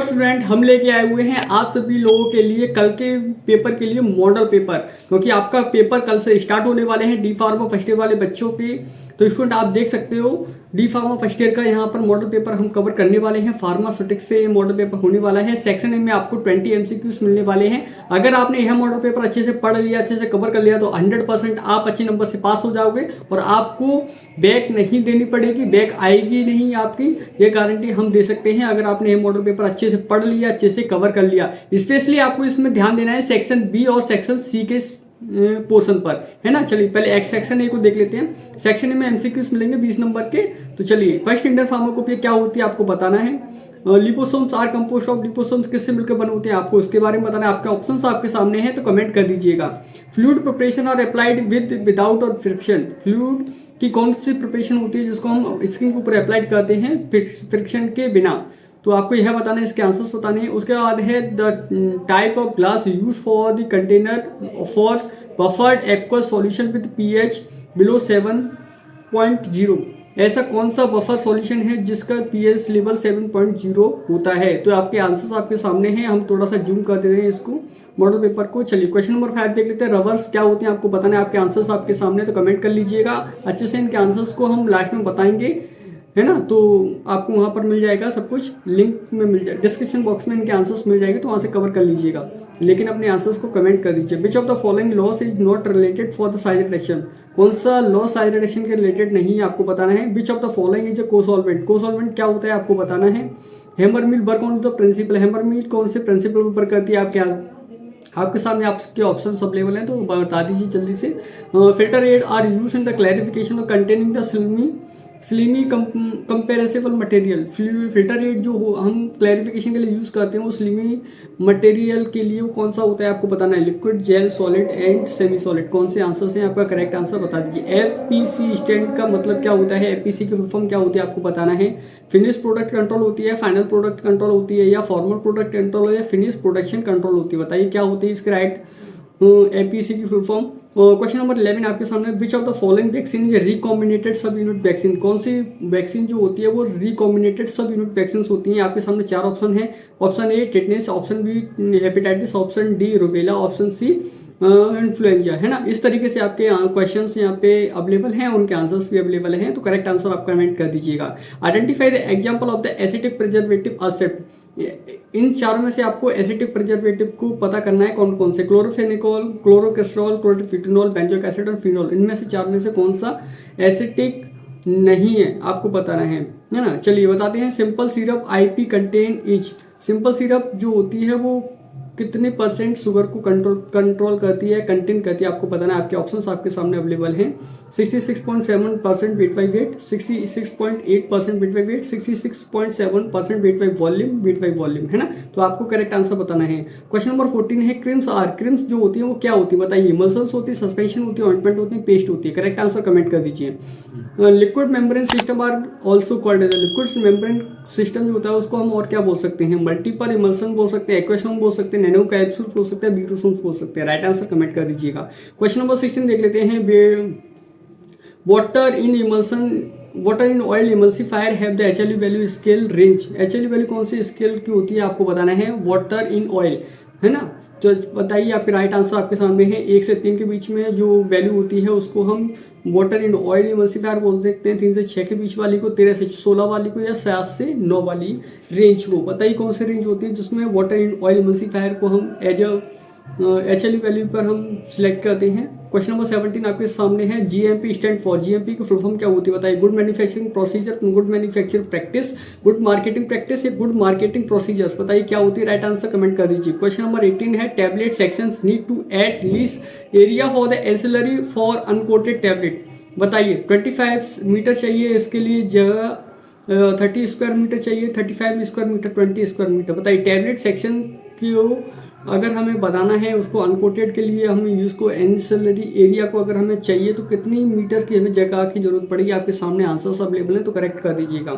Student, हम लेके आए हुए हैं आप सभी लोगों के लिए कल के पेपर के लिए मॉडल पेपर, क्योंकि आपका पेपर कल से स्टार्ट होने वाले हैं डी फार्मा फर्स्ट ईयर वाले बच्चों के। तो स्टूडेंट आप देख सकते हो डी फार्मा फर्स्ट ईयर का यहाँ पर मॉडल पेपर हम कवर करने वाले हैं। फार्मास्यूटिक्स से मॉडल पेपर होने वाला है। सेक्शन ए में आपको 20 MCQs मिलने वाले हैं। अगर आपने यह मॉडल पेपर अच्छे से पढ़ लिया, अच्छे से कवर कर लिया तो 100% आप अच्छे नंबर से पास हो जाओगे और आपको बैक नहीं देनी पड़ेगी, बैक आएगी नहीं आपकी, ये गारंटी हम दे सकते हैं। अगर आपने ये मॉडल पेपर अच्छे से पढ़ लिया, अच्छे से कवर कर लिया। स्पेशली आपको इसमें ध्यान देना है सेक्शन बी और सेक्शन सी के पोर्शन पर, है ना। चलिए पहले एक्स सेक्शन ए को देख लेते हैं। सेक्शन ए में एमसीक्यूज मिलेंगे 20 नंबर के। तो चलिए फर्स्ट इंडियन फार्माकोपिया क्या होती है आपको बताना है। Liposomes are composed of liposomes किससे मिलकर बने होते हैं आपको उसके बारे में बताना है। आपके ऑप्शंस आपके सामने हैं तो कमेंट कर दीजिएगा। फ्लूइड प्रिपरेशन और अप्लाइड विद विदाउट और फ्रिक्शन। फ्लूइड की कौन सी प्रिपरेशन होती है जिसको हम स्किन के ऊपर अप्लाइड करते हैं फ्रिक्शन के बिना, तो आपको यह बताना है, इसके आंसर्स बताने हैं। उसके बाद है the type of glass use for the container for buffered aqueous solution with pH below 7.0। ऐसा कौन सा बफर सॉल्यूशन है जिसका pH लेवल 7.0 होता है। तो आपके आंसर्स आपके सामने हैं। हम थोड़ा सा जूम कर देते हैं इसको मॉडल पेपर को। चलिए क्वेश्चन नंबर 5 देख लेते हैं। रबर्स क्या होते हैं आपको बताना है। आपके आंसर्स आपके सामने तो कमेंट कर लीजिएगा अच्छे से। इनके आंसर्स को हम लास्ट में बताएंगे, है ना। तो आपको वहाँ पर मिल जाएगा सब कुछ, लिंक में मिल जाए, डिस्क्रिप्शन बॉक्स में इनके आंसर्स मिल जाएंगे तो वहाँ से कवर कर लीजिएगा। लेकिन अपने आंसर्स को कमेंट कर दीजिए। Which of the following laws is not related for the size reduction. कौन सा लॉ साइज रिडक्शन के रिलेटेड नहीं है आपको बताना है। Which of the following is a cosolvent. Cosolvent क्या होता है आपको बताना है। Hammer mill work on the principle. Hammer mill कौन से प्रिंसिपल पर करती है आपके सामने आपके ऑप्शंस अवेलेबल हैं तो बता दीजिए जल्दी से। Filter aid are used in the clarification of containing the slimy compressible material. Filter aid जो हम क्लैरिफिकेशन के लिए यूज़ करते हैं वो स्लिमी मटेरियल के लिए वो कौन सा होता है आपको बताना है। Liquid, gel, solid and semi solid. कौन से आंसर्स हैं आपका करेक्ट आंसर बता दीजिए। FPC स्टैंड का मतलब क्या होता है। FPC की फुल फॉर्म क्या होती है आपको बताना है। फिनिश प्रोडक्ट कंट्रोल होती है, फाइनल प्रोडक्ट कंट्रोल होती है, या फॉर्मल प्रोडक्ट कंट्रोल या फिनिश प्रोडक्शन कंट्रोल होती है। बताइए क्या होती है इसके राइट APC की फुल फॉर्म। क्वेश्चन नंबर 11 आपके सामने। Which of the following vaccine is recombinant subunit vaccine. कौन सी वैक्सीन जो होती है वो रिकॉम्बिनेटेड सब यूनिट वैक्सीन होती हैं। आपके सामने 4 ऑप्शन है। Option A tetanus, option B hepatitis, option D rubella, option C influenza, है ना। इस तरीके से आपके क्वेश्चंस यहाँ पे अवेलेबल हैं, उनके आंसर्स भी अवेलेबल हैं। तो करेक्ट आंसर आप कमेंट कर दीजिएगा। Identify the example of the acetic preservative except. इन चारों में से आपको एसिटिक प्रिजर्वेटिव को पता करना है कौन कौन से। क्लोरोफेनिकोल, क्लोरोकेस्ट्रॉल, क्लोरोफिटिनॉल, बेंजोइक एसिड और फिनॉल। इनमें से 4 में से कौन सा एसिटिक नहीं है आपको बताना है ना। चलिए बताते हैं। Simple syrup IP contain etch. Simple syrup जो होती है वो कितने % शुगर को कंट्रोल करती है, कंटेन करती है आपको बताना है। आपके ऑप्शंस आपके सामने अवेलेबल हैं। 66.7% weight by wait, 66.8% weight by wait, 66.7% weight by volume, है ना। तो आपको करेक्ट आंसर बताना है। क्वेश्चन नंबर 14 है। Creams are. क्रीम्स जो होती है वो क्या होती है बताइए। इमल्शंस होती है, सस्पेंशन होती है, ऑइंटमेंट होती है, पेस्ट होती है। करेक्ट आंसर कमेंट कर दीजिए। Liquid membrane system are also called as. Liquid membrane system जो होता है उसको हम और क्या बोल सकते हैं। मल्टीपल इमल्शन बोल सकते हैं, एक्वेशन बोल सकते हैं, नैनो कैप्सूल बोल सकते हैं, ब्यूरोसोम्स बोल सकते हैं। राइट आंसर कमेंट कर दीजिएगा। क्वेश्चन नंबर 16 देख लेते हैं। Water in oil emulsifier have the HLE value scale range. HLE value कौन सी स्केल की होती है आपको बताना है। वाटर इन ऑयल, है ना। तो बताइए आपके राइट आंसर आपके सामने है। 1 से 3 के बीच में जो वैल्यू होती है उसको हम वाटर इन ऑयल इमल्सिफायर बोल सकते हैं। 3 से 6 के बीच वाली को, 13 से 16 वाली को, या 7 से 9 वाली रेंज को। बताइए कौन सी रेंज होती है जिसमें वाटर इन ऑयल इमल्सिफायर को हम एज HLE वैल्यू पर हम सिलेक्ट करते हैं। क्वेश्चन नंबर 17 आपके सामने है। GMP stand for. GMP की फुल फॉर्म क्या होती है बताइए। Good manufacturing procedure, good manufacturing practice, good marketing practice, या गुड मार्केटिंग प्रोसीजर्स। बताइए क्या होती है। राइट आंसर कमेंट कर दीजिए। क्वेश्चन नंबर 18 है। Tablet sections need to at least area for the ancillary for uncoated tablet. बताइए 25 मीटर चाहिए इसके लिए जगह, 30 स्क्वायर मीटर चाहिए, 35 स्क्वायर मीटर, 20 स्क्वायर मीटर। बताइए टैबलेट सेक्शन की अगर हमें बनाना है उसको अनकोटेड के लिए हमें उसको एंसिलरी एरिया को अगर हमें चाहिए तो कितनी मीटर की हमें जगह की जरूरत पड़ेगी। आपके सामने आंसर्स अवेलेबल हैं तो करेक्ट कर दीजिएगा।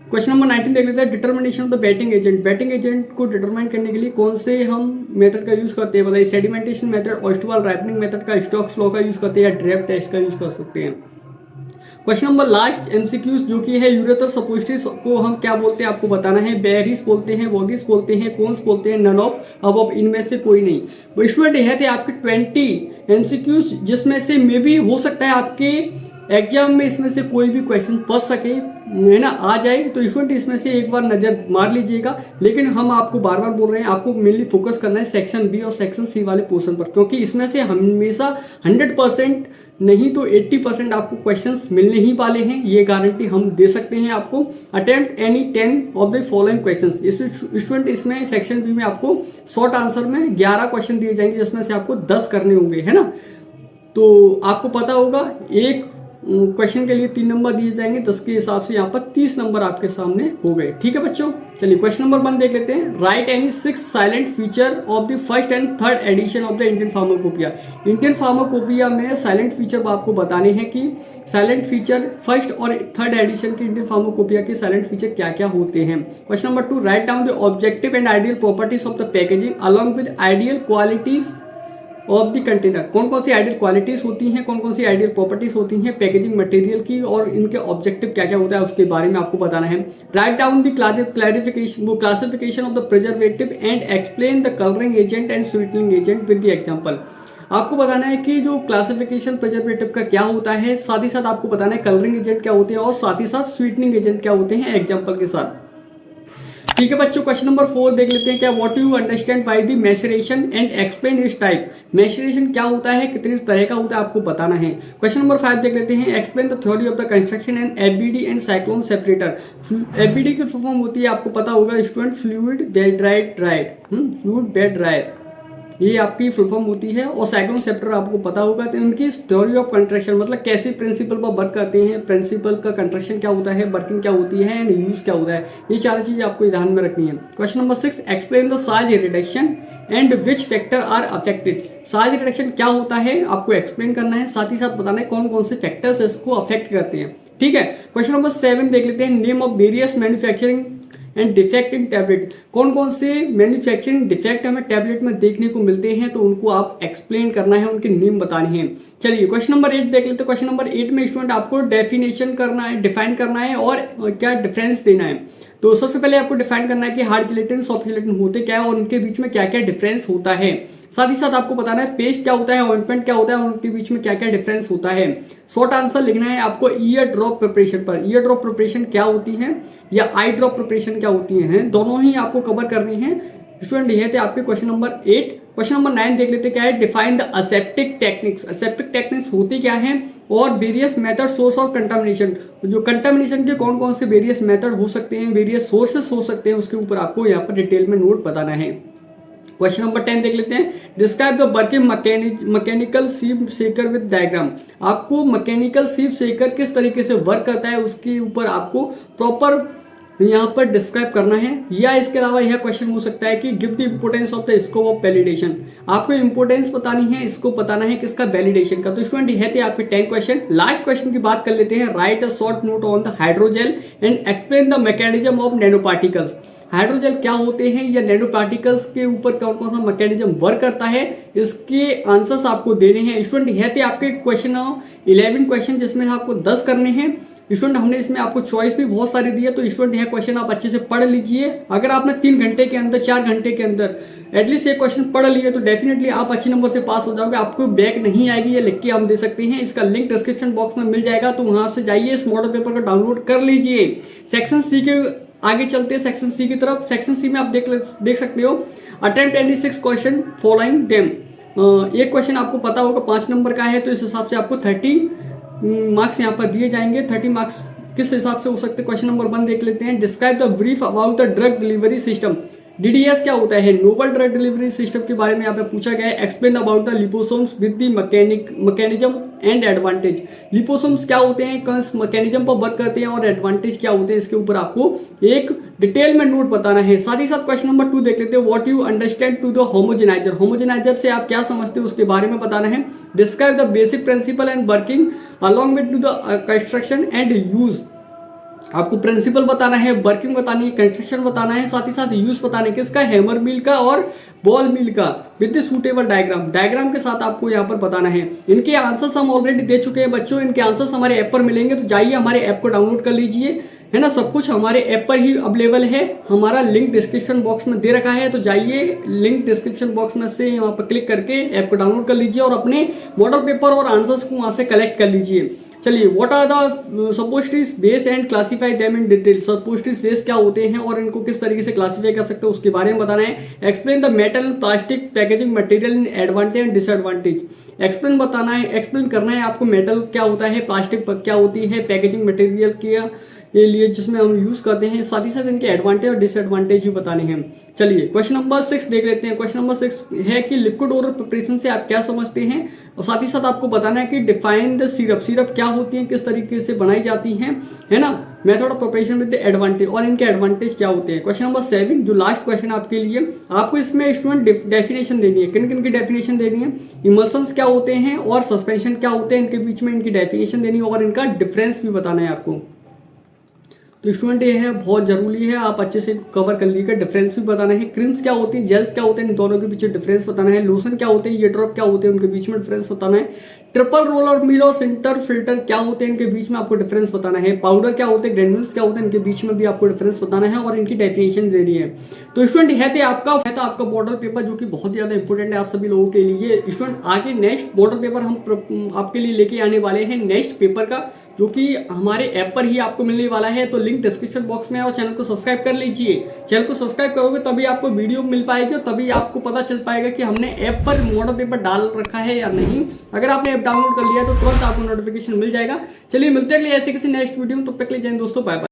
क्वेश्चन नंबर 19 देख लेते हैं। Determination of the batting agent. Batting agent को डिटरमाइन करने के लिए कौन से हम मेथड का यूज करते हैं बताइए। सेडिमेंटेशन मेथड, ऑयस्टरवाल राइपनिंग मेथड का, स्टोक्स लॉ का यूज करते हैं, या ड्रेप टेस्ट का यूज कर सकते हैं। क्वेश्चन नंबर लास्ट एमसीक्यूज जो कि है यूरेथ्रल सपोजिटरीज को हम क्या बोलते हैं आपको बताना है। बेरिस बोलते हैं, वोगिस बोलते हैं, कोन्स बोलते हैं, नन ऑफ अब इनमें से कोई नहीं। वो स्टूडेंट यह थे आपके 20 एमसीक्यूज, जिसमें से मे भी हो सकता है आपके एग्जाम में इसमें से कोई भी क्वेश्चन फंस सके, है ना, आ जाए। तो स्टूडेंट इसमें से एक बार नज़र मार लीजिएगा। लेकिन हम आपको बार बार बोल रहे हैं, आपको मेनली फोकस करना है सेक्शन बी और सेक्शन सी वाले पोर्शन पर, क्योंकि इसमें से हमेशा 100% नहीं तो 80% आपको क्वेश्चंस मिलने ही वाले हैं, ये गारंटी हम दे सकते हैं आपको। Attempt any 10 of the following questions. Student इसमें सेक्शन बी में आपको शॉर्ट आंसर में 11 क्वेश्चन दिए जाएंगे, जिसमें से आपको 10 करने होंगे, है ना। तो आपको पता होगा एक क्वेश्चन के लिए 3 नंबर दिए जाएंगे, 10 के हिसाब से यहाँ पर 30 नंबर आपके सामने हो गए। ठीक है बच्चों, चलिए क्वेश्चन नंबर 1 देख लेते हैं। Right any 6 silent feature of the first and third edition of the Indian pharmacopoeia. Indian pharmacopoeia में साइलेंट फीचर आपको बताने हैं कि साइलेंट फीचर फर्स्ट और थर्ड एडिशन के इंडियन फार्माकोपिया के साइलेंट फीचर क्या क्या होते हैं। Question number 2, write down the objective and ideal properties of the packaging along with ideal qualities of the container. कौन कौन सी आइडियल क्वालिटीज होती हैं, कौन कौन सी आइडियल प्रॉपर्टीज होती हैं पैकेजिंग मटेरियल की, और इनके ऑब्जेक्टिव क्या क्या होता है उसके बारे में आपको बताना है। Write down the classification of the preservative and explain the colouring agent and sweetening agent with the example. आपको बताना है कि जो क्लासिफिकेशन प्रिजर्वेटिव का क्या होता है, साथ ही साथ आपको बताना है कलरिंग एजेंट क्या होते हैं, और साथ ही साथ स्वीटनिंग एजेंट क्या होते हैं एग्जाम्पल के साथ। ठीक है बच्चों, क्वेश्चन नंबर 4 देख लेते हैं। क्या what you understand by the maceration and explain it's type. Maceration क्या होता है, कितने तरह का होता है, आपको बताना है। क्वेश्चन नंबर 5 देख लेते हैं। Explain the theory of the construction and FBD and cyclone separator. FBD की फुल फॉर्म होती है, आपको पता होगा student, fluid bed dried, fluid bed dried, ये आपकी फुल फॉर्म होती है। और साइक्लोन सेप्टर आपको पता होगा। तो इनकी थ्योरी ऑफ कंस्ट्रक्शन मतलब कैसे प्रिंसिपल पर वर्क करते हैं, प्रिंसिपल का कंस्ट्रक्शन क्या होता है, वर्किंग क्या होती है, एंड यूज क्या होता है, ये 4 चीज़ें आपको ध्यान में रखनी है। Question number 6, explain the size reduction and which factor are affected. Size reduction क्या होता है आपको एक्सप्लेन करना है, साथ ही साथ बताना है कौन कौन से फैक्टर्स इसको अफेक्ट करते हैं। ठीक है, क्वेश्चन नंबर 7 देख लेते हैं। Name of various manufacturing and defect in tablet. कौन कौन से मैन्युफैक्चरिंग डिफेक्ट हमें टैबलेट में देखने को मिलते हैं, तो उनको आप एक्सप्लेन करना है, उनके नेम बताने हैं। चलिए क्वेश्चन नंबर 8 देख लेते हैं। क्वेश्चन नंबर 8 में स्टूडेंट आपको डेफिनेशन करना है, डिफाइन करना है और क्या डिफरेंस देना है। तो सबसे पहले आपको डिफाइन करना है कि हार्ड जिलेटिन, सॉफ्ट जिलेटिन होते क्या है और उनके बीच में क्या क्या डिफरेंस होता है। साथ ही साथ आपको बताना है पेस्ट क्या होता है, ऑइंटमेंट क्या होता है, उनके बीच में क्या क्या डिफरेंस होता है। शॉर्ट आंसर लिखना है आपको ईयर ड्रॉप प्रिपरेशन पर। ईयर ड्रॉप प्रिपरेशन क्या होती है या आई ड्रॉप प्रिपरेशन क्या होती है, दोनों ही आपको कवर करनी है स्टूडेंट। ये थे आपके क्वेश्चन नंबर 8। क्वेश्चन नंबर 9 देख लेते क्या है। Define the aseptic techniques. Aseptic techniques होती क्या है और वेरियस मेथड, सोर्स और कंटामिनेशन। जो कंटामिनेशन के कौन कौन से वेरियस मेथड हो सकते हैं, वेरियस सोर्सेस हो सकते हैं, उसके ऊपर आपको यहाँ पर डिटेल में नोट बताना है। क्वेश्चन नंबर 10 देख लेते हैं। डिस्क्राइब द वर्किंग मैकेनिकल सीप शेकर विद डायग्राम। आपको मैकेनिकल सीप शेकर किस तरीके से वर्क करता है उसके ऊपर आपको प्रॉपर यहाँ पर डिस्क्राइब करना है। या इसके अलावा यह क्वेश्चन हो सकता है कि give the importance of the scope of validation. आपको इंपोर्टेंस बतानी है, इसको बताना है किसका, वैलिडेशन का। तो स्टूडेंट यह थे आपके 10 क्वेश्चन। लास्ट क्वेश्चन की बात कर लेते हैं। Right a short note on the hydrogel and explain the mechanism of nano particles. Hydrogel क्या होते हैं या नैनो पार्टिकल्स के ऊपर कौन कौन सा मैकेनिज्म वर्क करता है, इसके आंसर्स आपको देने हैं। स्टूडेंट यह थे आपके क्वेश्चन 11 क्वेश्चन, जिसमें आपको 10 करने हैं। स्टूडेंट हमने इसमें आपको चॉइस भी बहुत सारी दी है, तो स्टूडेंट यह क्वेश्चन आप अच्छे से पढ़ लीजिए। अगर आपने 3 घंटे के अंदर, 4 घंटे के अंदर एटलीस्ट एक क्वेश्चन पढ़ लिए तो डेफिनेटली आप अच्छे नंबर से पास हो जाओगे। आपको बैक नहीं आएगी, ये लिख के हम दे सकते हैं। इसका लिंक डिस्क्रिप्शन बॉक्स में मिल जाएगा, तो वहां से जाइए, इस मॉडल पेपर को डाउनलोड कर लीजिए। सेक्शन सी के आगे चलते हैं, सेक्शन सी की तरफ। सेक्शन सी में आप देख सकते हो attempt any 6 question following them. एक क्वेश्चन आपको पता होगा 5 नंबर का है, तो इस हिसाब से आपको 30 मार्क्स यहाँ पर दिए जाएंगे। 30 मार्क्स किस हिसाब से हो सकते हैं। क्वेश्चन नंबर 1 देख लेते हैं। Describe the brief about the drug delivery system. DDS क्या होता है, नोबल ड्रग डिलीवरी सिस्टम के बारे में यहाँ पे पूछा गया है। Explain about the liposomes with the mechanism and advantage. Liposomes क्या होते हैं, कौन मैकेनिज्म पर वर्क करते हैं और एडवांटेज क्या होते हैं, इसके ऊपर आपको एक डिटेल में नोट बताना है। साथ ही साथ क्वेश्चन नंबर 2 देख लेते हैं। What you understand to the homogeniser. Homogeniser से आप क्या समझते हो उसके बारे में बताना है। Describe the basic principle and working along with two the construction and use आपको प्रिंसिपल बताना है, वर्किंग बतानी है, कंस्ट्रक्शन बताना है, साथ ही साथ यूज बताना है किसका, हैमर मिल का और बॉल मिल का, विद सूटेबल डायग्राम के साथ आपको यहाँ पर बताना है। इनके आंसर्स हम ऑलरेडी दे चुके हैं बच्चों, इनके आंसर्स हमारे ऐप पर मिलेंगे, तो जाइए हमारे ऐप को डाउनलोड कर लीजिए, है ना। सब कुछ हमारे ऐप पर ही अवेलेबल है, हमारा लिंक डिस्क्रिप्शन बॉक्स में दे रखा है, तो जाइए लिंक डिस्क्रिप्शन बॉक्स में से वहाँ पर क्लिक करके ऐप को डाउनलोड कर लीजिए और अपने मॉडल पेपर और आंसर्स को वहाँ से कलेक्ट कर लीजिए। चलिए, what are the suppositories base and classify them in detail. Suppositories base क्या होते हैं और इनको किस तरीके से क्लासीफाई कर सकते हो उसके बारे में बताना है। Explain the metal and plastic packaging material in advantage and disadvantage. Explain बताना है, एक्सप्लेन करना है आपको मेटल क्या होता है, प्लास्टिक क्या होती है, पैकेजिंग मटेरियल क्या के लिए जिसमें हम यूज़ करते हैं, साथ ही साथ इनके एडवांटेज और डिसएडवांटेज भी बताने हैं। चलिए क्वेश्चन नंबर 6 देख लेते हैं। क्वेश्चन नंबर 6 है कि लिक्विड ओरल प्रिपरेशन से आप क्या समझते हैं, और साथ ही साथ आपको बताना है कि डिफाइन द सिरप क्या होती है, किस तरीके से बनाई जाती हैं, है ना। Method of preparation with advantage, और इनके एडवांटेज क्या होते हैं। क्वेश्चन नंबर 7 जो लास्ट क्वेश्चन आपके लिए, आपको इसमें स्टूडेंट डेफिनेशन देनी है। किन किन की डेफिनेशन देनी है, इमल्सन्स क्या होते हैं और सस्पेंशन क्या होते हैं, इनके बीच में इनकी डेफिनेशन देनी है और इनका डिफरेंस भी बताना है आपको। तो स्टूडेंट ये है बहुत जरूरी है, आप अच्छे से कवर कर लीजिएगा। डिफरेंस भी बताना है, क्रीम्स क्या होती है, जेल्स क्या होते हैं, इन दोनों के बीच डिफरेंस बताना है। लोशन क्या होते हैं, ये ड्रॉप क्या होते हैं, उनके बीच में डिफरेंस बताना है। ट्रिपल रोलर मिल और सिंटर फिल्टर क्या होते हैं, इनके बीच में आपको डिफरेंस बताना है। पाउडर क्या होते हैं, ग्रेन्यूल्स क्या होते हैं, इनके बीच में भी आपको डिफरेंस बताना है और इनकी डेफिनेशन देनी है। तो स्टूडेंट है तो आपका मॉडल पेपर जो कि बहुत ज़्यादा इंपॉर्टेंट है आप सभी लोगों के लिए। स्टूडेंट आगे नेक्स्ट मॉडल पेपर हम आपके लिए लेके आने वाले हैं, नेक्स्ट पेपर का, जो कि हमारे ऐप पर ही आपको मिलने वाला है। तो लिंक डिस्क्रिप्शन बॉक्स में है और चैनल को सब्सक्राइब कर लीजिए। चैनल को सब्सक्राइब करोगे तभी आपको वीडियो मिल पाएगी और तभी आपको पता चल पाएगा कि हमने ऐप पर मॉडल पेपर डाल रखा है या नहीं। अगर आपने ऐप डाउनलोड कर लिया तो तुरंत आपको नोटिफिकेशन मिल जाएगा। चलिए मिलते हैं अगले ऐसे किसी नेक्स्ट वीडियो में, तब तक के लिए जय हिंद दोस्तों, बाय बाय।